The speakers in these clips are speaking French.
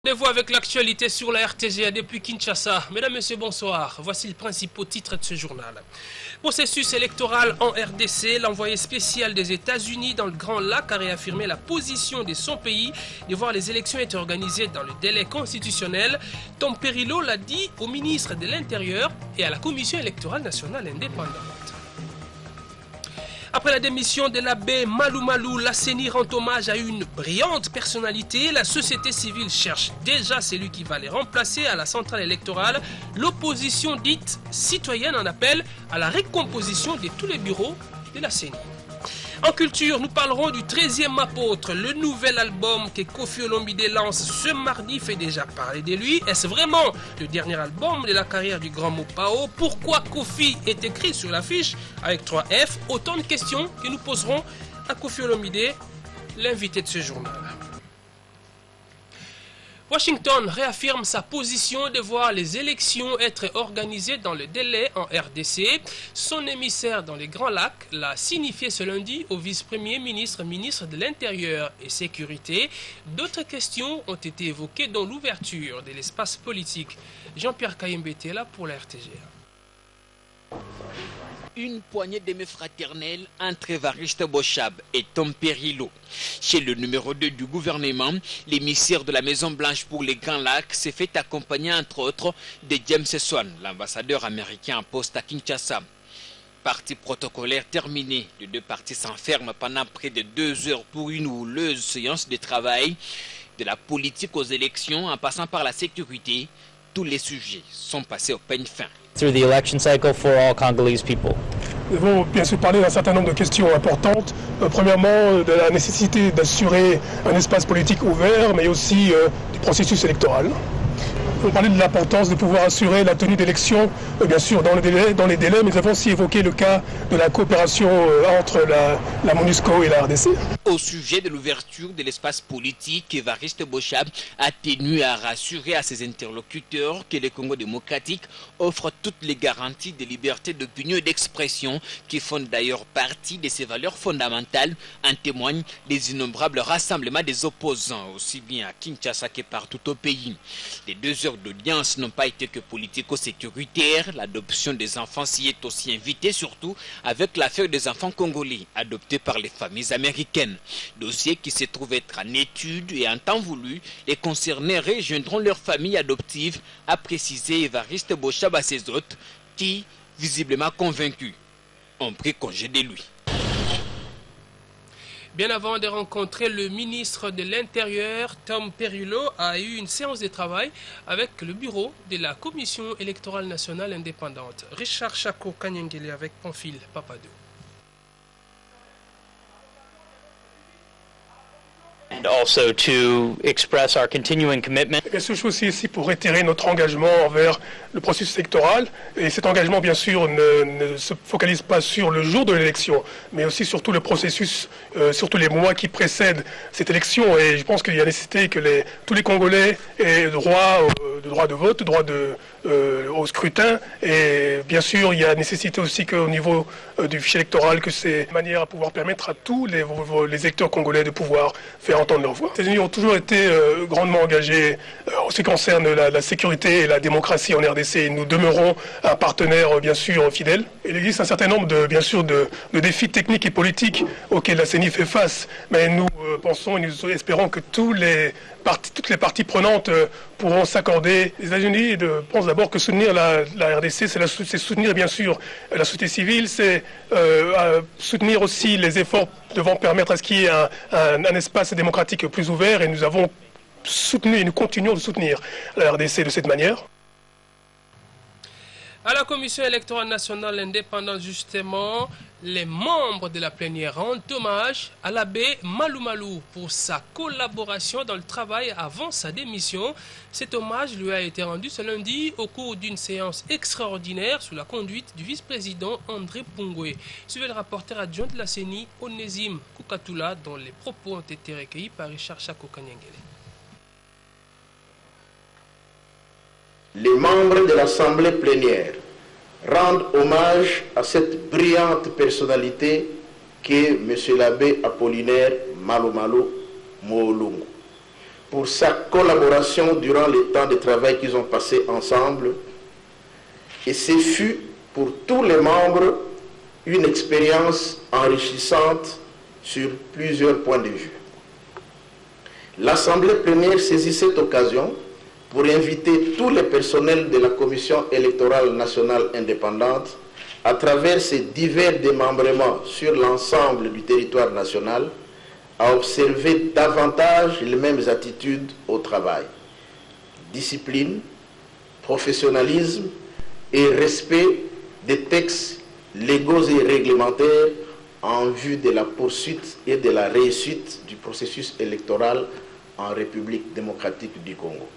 Rendez-vous avec l'actualité sur la RTGA depuis Kinshasa. Mesdames, Messieurs, bonsoir. Voici les principaux titres de ce journal. Processus électoral en RDC. L'envoyé spécial des États-Unis dans le Grand Lac a réaffirmé la position de son pays de voir les élections être organisées dans le délai constitutionnel. Tom Perillo l'a dit au ministre de l'Intérieur et à la Commission électorale nationale indépendante. Après la démission de l'abbé Malou Malou, la CENI rend hommage à une brillante personnalité. La société civile cherche déjà celui qui va les remplacer à la centrale électorale. L'opposition dite citoyenne en appelle à la recomposition de tous les bureaux de la CENI. En culture, nous parlerons du 13e apôtre. Le nouvel album que Kofi Olomide lance ce mardi fait déjà parler de lui. Est-ce vraiment le dernier album de la carrière du grand Mopao? Pourquoi Kofi est écrit sur l'affiche avec 3 F? Autant de questions que nous poserons à Kofi Olomide, l'invité de ce journal. Washington réaffirme sa position de voir les élections être organisées dans le délai en RDC. Son émissaire dans les Grands Lacs l'a signifié ce lundi au vice-premier ministre, ministre de l'Intérieur et Sécurité. D'autres questions ont été évoquées dans l'ouverture de l'espace politique. Jean-Pierre Kayembe était là pour la RTGA. Une poignée de mains fraternelles entre Évariste Bochab et Tom Perillo. Chez le numéro 2 du gouvernement, l'émissaire de la Maison-Blanche pour les Grands Lacs s'est fait accompagner entre autres de James Swan, l'ambassadeur américain en poste à Kinshasa. Partie protocolaire terminée, les deux parties s'enferment pendant près de 2 heures pour une houleuse séance de travail. De la politique aux élections en passant par la sécurité, tous les sujets sont passés au peigne fin. Through the election cycle for all Congolese people. Nous avons bien sûr parlé d'un certain nombre de questions importantes. Premièrement, de la nécessité d'assurer un espace politique ouvert, mais aussi du processus électoral. On parlait de l'importance de pouvoir assurer la tenue d'élections, bien sûr dans les délais, mais nous avons aussi évoqué le cas de la coopération entre la MONUSCO et la RDC. Au sujet de l'ouverture de l'espace politique, Évariste Bochab a tenu à rassurer à ses interlocuteurs que le Congo démocratique offre toutes les garanties de liberté d'opinion et d'expression qui font d'ailleurs partie de ses valeurs fondamentales. En témoignent les innombrables rassemblements des opposants, aussi bien à Kinshasa que partout au pays. Les 2 heures d'audience n'ont pas été que politico-sécuritaires. L'adoption des enfants s'y est aussi invitée, surtout avec l'affaire des enfants congolais adoptés par les familles américaines. Dossier qui se trouve être en étude et en temps voulu, les concernés rejoindront leur famille adoptive, a précisé Évariste Bochab à ses hôtes qui, visiblement convaincus, ont pris congé de lui. Bien avant de rencontrer le ministre de l'Intérieur, Tom Perillo a eu une séance de travail avec le bureau de la Commission électorale nationale indépendante. Richard Chako Kanyengele avec Pamphile Papadou. And also to express our continuing commitment. Bien sûr, je suis aussi ici pour réitérer notre engagement envers le processus électoral. Et cet engagement, bien sûr, ne se focalise pas sur le jour de l'élection, mais aussi sur tout le processus, surtout les mois qui précèdent cette élection. Et je pense qu'il y a nécessité que tous les Congolais aient droit de vote, droit au scrutin. Et bien sûr, il y a nécessité aussi qu'au niveau du fichier électoral, que c'est une manière à pouvoir permettre à tous les électeurs congolais de pouvoir faire entendre leur voix. Les États-Unis ont toujours été grandement engagés en ce qui concerne la sécurité et la démocratie en RDC. Nous demeurons un partenaire bien sûr fidèle. Il existe un certain nombre de défis techniques et politiques auxquels la CENI fait face. Mais nous pensons et nous espérons que toutes les parties prenantes pourront s'accorder. Les États-Unis pensent d'abord que soutenir la RDC, c'est soutenir bien sûr la société civile, c'est soutenir aussi les efforts devant permettre à ce qu'il y ait un espace démocratique plus ouvert. Et nous avons soutenu et nous continuons de soutenir la RDC de cette manière. À la Commission électorale nationale indépendante, justement, les membres de la plénière rendent hommage à l'abbé Malou Malou pour sa collaboration dans le travail avant sa démission. Cet hommage lui a été rendu ce lundi au cours d'une séance extraordinaire sous la conduite du vice-président André Pungwe. Suivez le rapporteur adjoint de la CENI, Onésime Koukatoula, dont les propos ont été recueillis par Richard Chako Kanyengele. Les membres de l'Assemblée plénière rendent hommage à cette brillante personnalité qu'est M. l'abbé Apollinaire Malou Malou Moolungu. pour sa collaboration durant les temps de travail qu'ils ont passé ensemble. Et ce fut pour tous les membres une expérience enrichissante sur plusieurs points de vue. L'Assemblée plénière saisit cette occasion pour inviter tous les personnels de la Commission électorale nationale indépendante à travers ces divers démembrements sur l'ensemble du territoire national à observer davantage les mêmes attitudes au travail. Discipline, professionnalisme et respect des textes légaux et réglementaires en vue de la poursuite et de la réussite du processus électoral en République démocratique du Congo.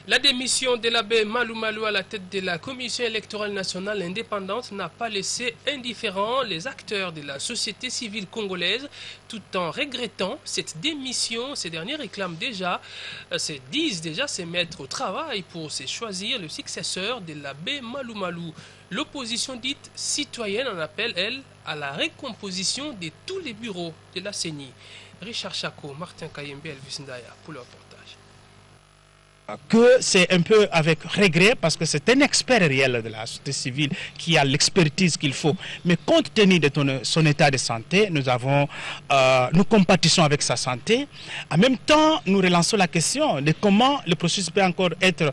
La démission de l'abbé Malou Malou à la tête de la Commission électorale nationale indépendante n'a pas laissé indifférents les acteurs de la société civile congolaise, tout en regrettant cette démission. Ces derniers réclament déjà, disent déjà se mettre au travail pour se choisir le successeur de l'abbé Malou Malou. L'opposition dite citoyenne en appelle, elle, à la recomposition de tous les bureaux de la CENI. Richard Chako, Martin Kayembe, Elvis Ndaya pour le reportage. Que c'est un peu avec regret parce que c'est un expert réel de la société civile qui a l'expertise qu'il faut. Mais compte tenu de son état de santé, nous compatissons avec sa santé. En même temps, nous relançons la question de comment le processus peut encore être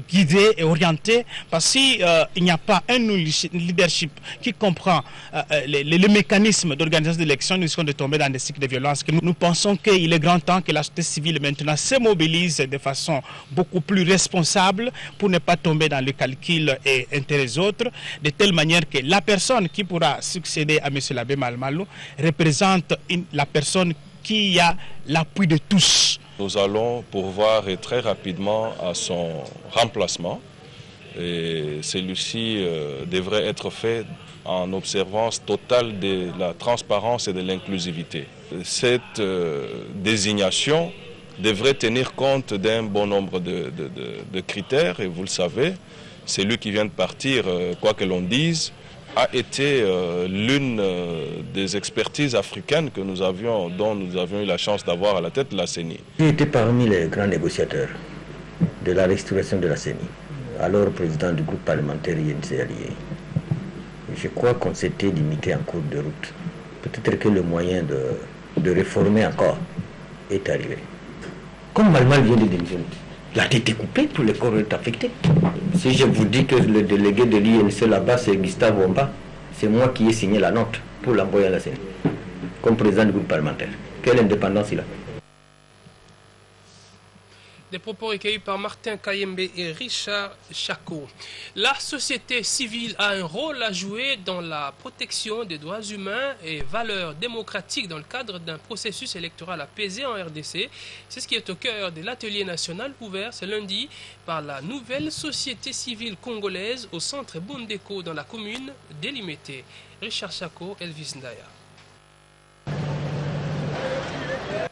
guidé et orienté. Parce qu'il n'y a pas un leadership qui comprend les mécanismes d'organisation d'élections, nous risquons de tomber dans des cycles de violence. Nous pensons qu'il est grand temps que la société civile maintenant se mobilise de façon beaucoup plus responsable pour ne pas tomber dans le calcul et intérêt des autres, de telle manière que la personne qui pourra succéder à M. l'abbé Malou Malou représente la personne qui a l'appui de tous. Nous allons pourvoir très rapidement à son remplacement et celui-ci devrait être fait en observance totale de la transparence et de l'inclusivité. Cette désignation devrait tenir compte d'un bon nombre de critères et vous le savez, celui qui vient de partir, quoi que l'on dise, a été l'une des expertises africaines dont nous avions eu la chance d'avoir à la tête de la CENI. J'ai été parmi les grands négociateurs de la restauration de la CENI, alors président du groupe parlementaire INC Allié. Je crois qu'on s'était limité en cours de route. Peut-être que le moyen de réformer encore est arrivé. Comme Malmal vient de démissionner, la tête est coupée, tous les corps sont affectés. Si je vous dis que le délégué de l'INC là-bas, c'est Gustave Wamba, c'est moi qui ai signé la note pour l'envoyer à la CENI, comme président du groupe parlementaire. Quelle indépendance il a? Des propos recueillis par Martin Kayembe et Richard Chako. La société civile a un rôle à jouer dans la protection des droits humains et valeurs démocratiques dans le cadre d'un processus électoral apaisé en RDC. C'est ce qui est au cœur de l'atelier national ouvert ce lundi par la nouvelle société civile congolaise au centre Bondeko dans la commune d'Elimété. Richard Chako, Elvis Ndaya.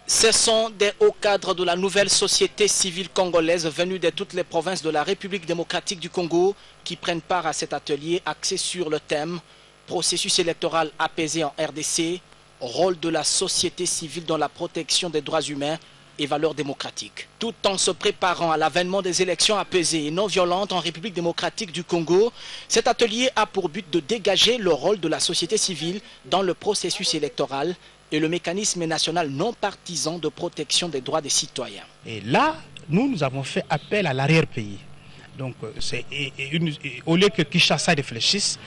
Ce sont des hauts cadres de la nouvelle société civile congolaise venus de toutes les provinces de la République démocratique du Congo qui prennent part à cet atelier axé sur le thème « Processus électoral apaisé en RDC, rôle de la société civile dans la protection des droits humains et valeurs démocratiques ». Tout en se préparant à l'avènement des élections apaisées et non violentes en République démocratique du Congo, cet atelier a pour but de dégager le rôle de la société civile dans le processus électoral et le mécanisme national non partisan de protection des droits des citoyens. Et là, nous avons fait appel à l'arrière-pays. Donc, au lieu que Kinshasa réfléchisse,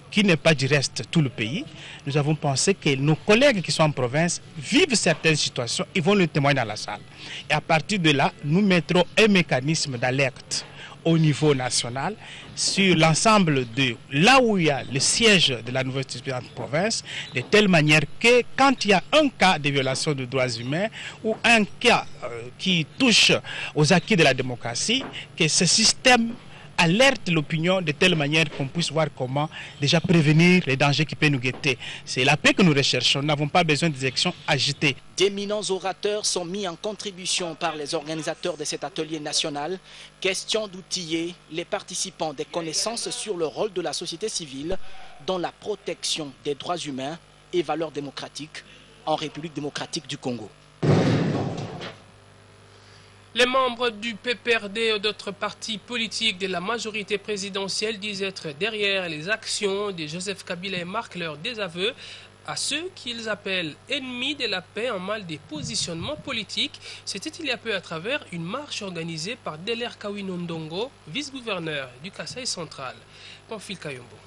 qui n'est pas du reste tout le pays, nous avons pensé que nos collègues qui sont en province vivent certaines situations, ils vont le témoigner dans la salle. Et à partir de là, nous mettrons un mécanisme d'alerte au niveau national sur l'ensemble de là où il y a le siège de la nouvelle province, de telle manière que quand il y a un cas de violation des droits humains ou un cas qui touche aux acquis de la démocratie, que ce système alerte l'opinion de telle manière qu'on puisse voir comment déjà prévenir les dangers qui peuvent nous guetter. C'est la paix que nous recherchons, nous n'avons pas besoin des élections agitées. D'éminents orateurs sont mis en contribution par les organisateurs de cet atelier national. Question d'outiller les participants des connaissances sur le rôle de la société civile dans la protection des droits humains et valeurs démocratiques en République démocratique du Congo. Les membres du PPRD et d'autres partis politiques de la majorité présidentielle disent être derrière les actions de Joseph Kabila et marquent leur désaveu à ceux qu'ils appellent ennemis de la paix en mal des positionnements politiques. C'était il y a peu à travers une marche organisée par Deler Kawinondongo, vice-gouverneur du Kasaï central. Pamphile Kayombo.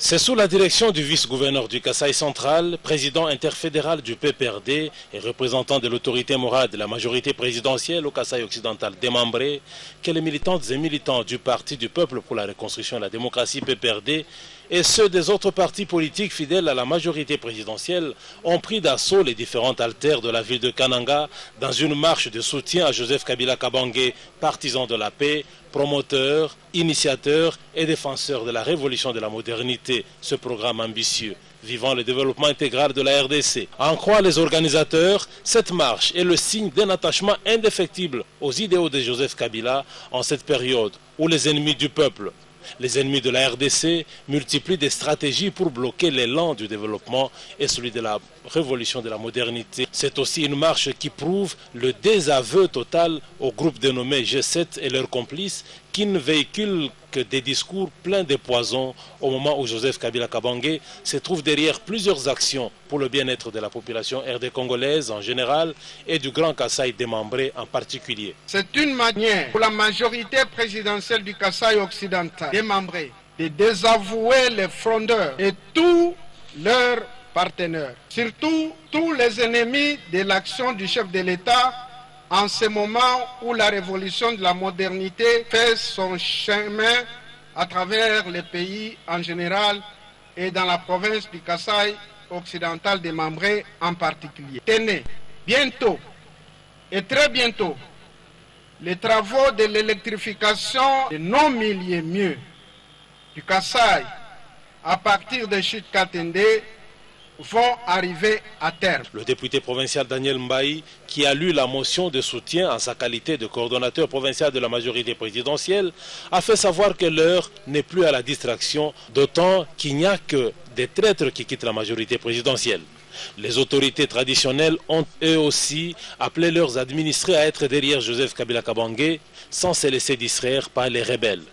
C'est sous la direction du vice-gouverneur du Kasaï central, président interfédéral du PPRD et représentant de l'autorité morale de la majorité présidentielle au Kasaï occidental démembré, que les militantes et militants du Parti du Peuple pour la Reconstruction et la Démocratie PPRD et ceux des autres partis politiques fidèles à la majorité présidentielle ont pris d'assaut les différentes haltères de la ville de Kananga dans une marche de soutien à Joseph Kabila Kabange, partisan de la paix, promoteur, initiateur et défenseur de la révolution de la modernité, ce programme ambitieux vivant le développement intégral de la RDC. En croient les organisateurs, cette marche est le signe d'un attachement indéfectible aux idéaux de Joseph Kabila en cette période où les ennemis du peuple, les ennemis de la RDC multiplient des stratégies pour bloquer l'élan du développement et celui de la révolution de la modernité. C'est aussi une marche qui prouve le désaveu total au groupe dénommé G7 et leurs complices qui ne véhiculent que des discours pleins de poison au moment où Joseph Kabila Kabange se trouve derrière plusieurs actions pour le bien-être de la population RD congolaise en général et du Grand Kasaï démembré en particulier. C'est une manière pour la majorité présidentielle du Kasaï occidental démembré de désavouer les frondeurs et tous leurs partenaires, surtout tous les ennemis de l'action du chef de l'État en ce moment où la révolution de la modernité fait son chemin à travers les pays en général et dans la province du Kasaï occidental démembré en particulier. Tenez, bientôt et très bientôt, les travaux de l'électrification de nos milliers mieux du Kasaï à partir de Chit-Katende vont arriver à terme. Le député provincial Daniel Mbaye, qui a lu la motion de soutien en sa qualité de coordonnateur provincial de la majorité présidentielle, a fait savoir que l'heure n'est plus à la distraction, d'autant qu'il n'y a que des traîtres qui quittent la majorité présidentielle. Les autorités traditionnelles ont eux aussi appelé leurs administrés à être derrière Joseph Kabila Kabange sans se laisser distraire par les rebelles.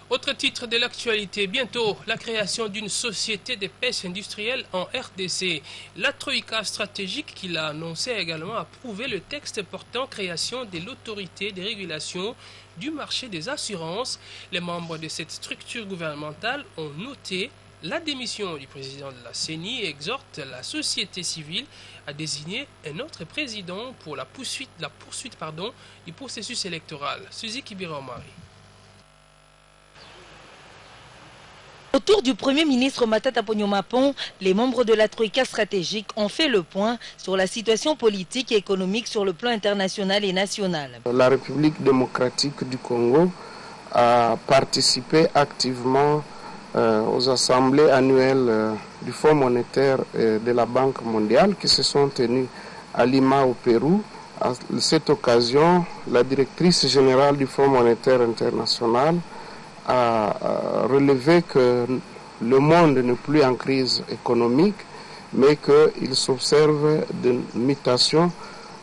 Autre titre de l'actualité, bientôt la création d'une société de pêche industrielle en RDC. La Troïka stratégique qui l'a annoncé a également approuvé le texte portant création de l'autorité de régulation du marché des assurances. Les membres de cette structure gouvernementale ont noté la démission du président de la CENI et exhortent la société civile à désigner un autre président pour la poursuite du processus électoral. Suzy Kibira-Omari. Autour du Premier ministre Matata Ponyo-Mapon, les membres de la Troïka stratégique ont fait le point sur la situation politique et économique sur le plan international et national. La République démocratique du Congo a participé activement aux assemblées annuelles du Fonds monétaire et de la Banque mondiale qui se sont tenues à Lima au Pérou. À cette occasion, la directrice générale du Fonds monétaire international a relevé que le monde n'est plus en crise économique, mais qu'il s'observe des mutations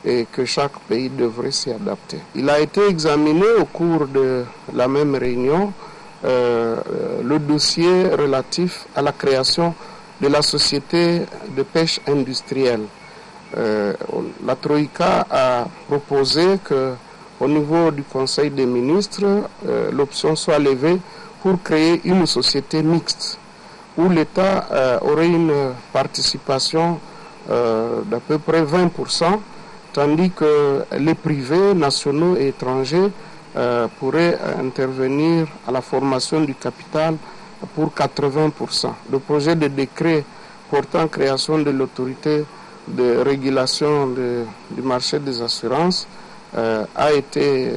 et que chaque pays devrait s'y adapter. Il a été examiné au cours de la même réunion le dossier relatif à la création de la société de pêche industrielle. La Troïka a proposé que au niveau du Conseil des ministres, l'option soit levée pour créer une société mixte où l'État aurait une participation d'à peu près 20%, tandis que les privés, nationaux et étrangers pourraient intervenir à la formation du capital pour 80%. Le projet de décret portant création de l'autorité de régulation du marché des assurances a été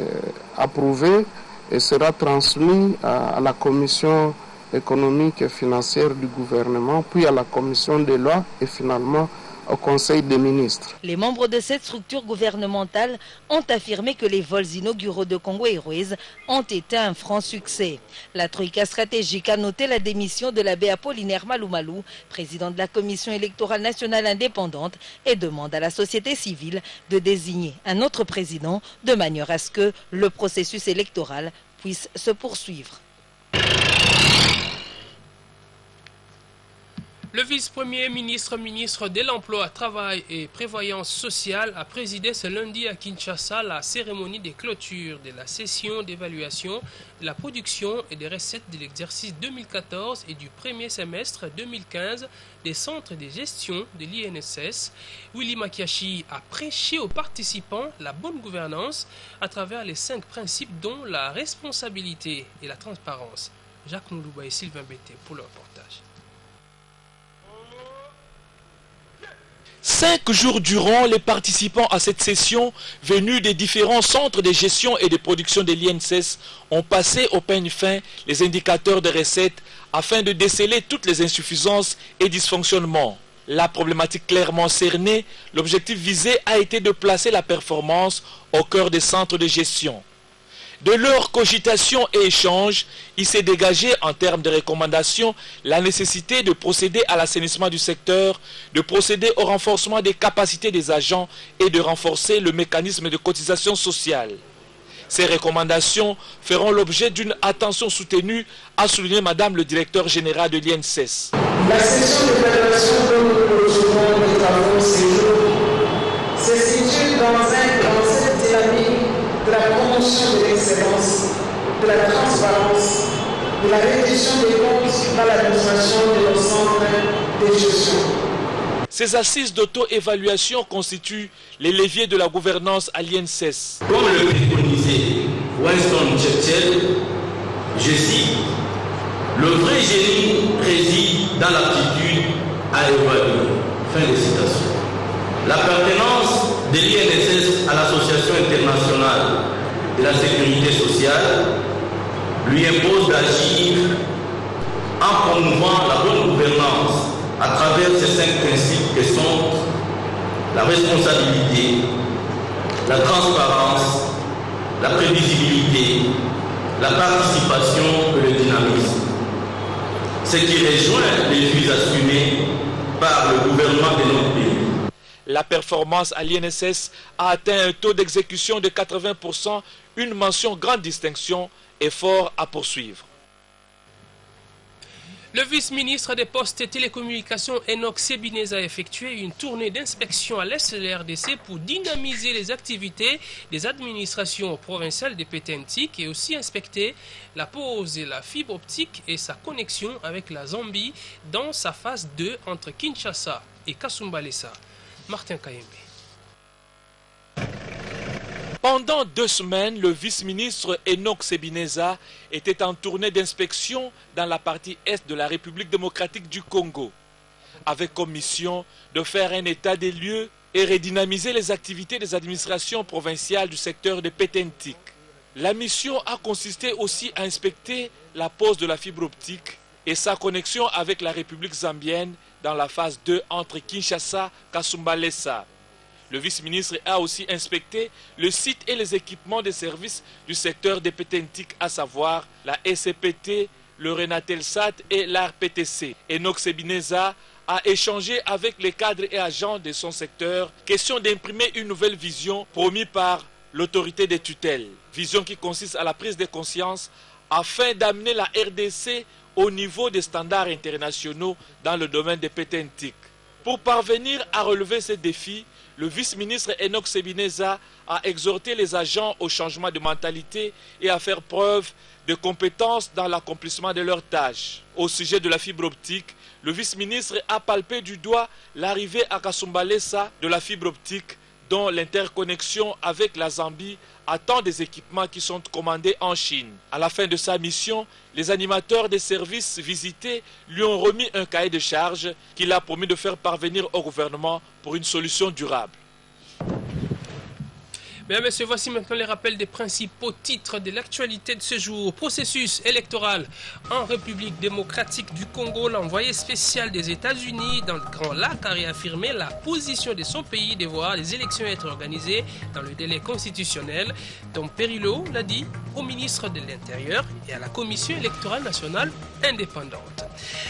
approuvé et sera transmis à la commission économique et financière du gouvernement, puis à la commission des lois et finalement au Conseil des ministres. Les membres de cette structure gouvernementale ont affirmé que les vols inauguraux de Congo Airways ont été un franc succès. La Troïka stratégique a noté la démission de l'abbé Apollinaire Malumalou, président de la Commission électorale nationale indépendante, et demande à la société civile de désigner un autre président de manière à ce que le processus électoral puisse se poursuivre. Le vice-premier ministre de l'Emploi, Travail et Prévoyance sociale a présidé ce lundi à Kinshasa la cérémonie de clôture de la session d'évaluation de la production et des recettes de l'exercice 2014 et du premier semestre 2015 des centres de gestion de l'INSS. Willy Makiachi a prêché aux participants la bonne gouvernance à travers les 5 principes dont la responsabilité et la transparence. Jacques Moulouba et Sylvain Bété pour le reportage. 5 jours durant, les participants à cette session, venus des différents centres de gestion et de production de l'INSS, ont passé au peigne fin les indicateurs de recettes afin de déceler toutes les insuffisances et dysfonctionnements. La problématique clairement cernée, l'objectif visé a été de placer la performance au cœur des centres de gestion. De leur cogitation et échange, il s'est dégagé en termes de recommandations la nécessité de procéder à l'assainissement du secteur, de procéder au renforcement des capacités des agents et de renforcer le mécanisme de cotisation sociale. Ces recommandations feront l'objet d'une attention soutenue, a souligné Madame le directeur général de l'INSS. La session d'évaluation dont nous recevons les travaux se situe dans cette dynamique de la promotion de l'excellence, de la transparence, de la réduction des comptes dans l'administration de nos centres de gestion. Ces assises d'auto-évaluation constituent les leviers de la gouvernance à l'INSS. Comme le préconisait Winston Churchill, je cite, « Le vrai génie réside dans l'aptitude à évaluer ». Fin de citation. L'appartenance de l'INSS à l'Association internationale de la sécurité sociale lui impose d'agir en promouvant la bonne gouvernance à travers ces 5 principes que sont la responsabilité, la transparence, la prévisibilité, la participation et le dynamisme. Ce qui rejoint les buts assumés par le gouvernement de notre pays. La performance à l'INSS a atteint un taux d'exécution de 80%, une mention grande distinction, effort à poursuivre. Le vice-ministre des Postes et Télécommunications, Enoch Sebinez, a effectué une tournée d'inspection à l'est de la RDC pour dynamiser les activités des administrations provinciales de Pétentique et aussi inspecter la pose et la fibre optique et sa connexion avec la Zambie dans sa phase 2 entre Kinshasa et Kasumbalesa. Martin Kayembe. Pendant 2 semaines, le vice-ministre Enoch Sebineza était en tournée d'inspection dans la partie est de la République démocratique du Congo, avec comme mission de faire un état des lieux et redynamiser les activités des administrations provinciales du secteur de Pétentique. La mission a consisté aussi à inspecter la pose de la fibre optique et sa connexion avec la République zambienne dans la phase 2 entre Kinshasa et Kasumbalesa. Le vice-ministre a aussi inspecté le site et les équipements de services du secteur de Pétentique, à savoir la SCPT, le Renatelsat et l'ARPTC. Enoch Sebineza a échangé avec les cadres et agents de son secteur, question d'imprimer une nouvelle vision promise par l'autorité des tutelles. Vision qui consiste à la prise de conscience afin d'amener la RDC au niveau des standards internationaux dans le domaine de Pétentique. Pour parvenir à relever ces défis, le vice-ministre Enoch Sebineza a exhorté les agents au changement de mentalité et à faire preuve de compétences dans l'accomplissement de leurs tâches. Au sujet de la fibre optique, le vice-ministre a palpé du doigt l'arrivée à Kasumbalesa de la fibre optique, dont l'interconnexion avec la Zambie attend des équipements qui sont commandés en Chine. À la fin de sa mission, les animateurs des services visités lui ont remis un cahier de charges qu'il a promis de faire parvenir au gouvernement pour une solution durable. Bien, messieurs, voici maintenant les rappels des principaux titres de l'actualité de ce jour. Processus électoral en République démocratique du Congo. L'envoyé spécial des États-Unis dans le Grand Lac a réaffirmé la position de son pays de voir les élections être organisées dans le délai constitutionnel. Tom Perillo l'a dit au ministre de l'Intérieur et à la Commission électorale nationale indépendante.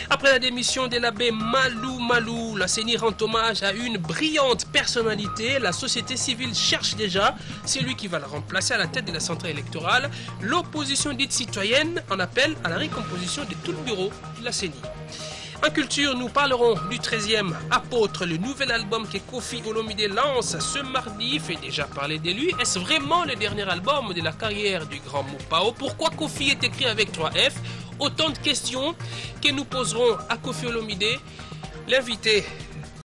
Après la démission de l'abbé Malou Malou, la CENI rend hommage à une brillante personnalité. La société civile cherche déjà celui qui va le remplacer à la tête de la centrale électorale. L'opposition dite citoyenne en appelle à la recomposition de tout le bureau de la CENI. En culture, nous parlerons du 13e Apôtre, le nouvel album que Koffi Olomide lance ce mardi. Fait déjà parler de lui. Est-ce vraiment le dernier album de la carrière du grand Mopao? Pourquoi Koffi est écrit avec 3F? Autant de questions que nous poserons à Koffi Olomide, l'invité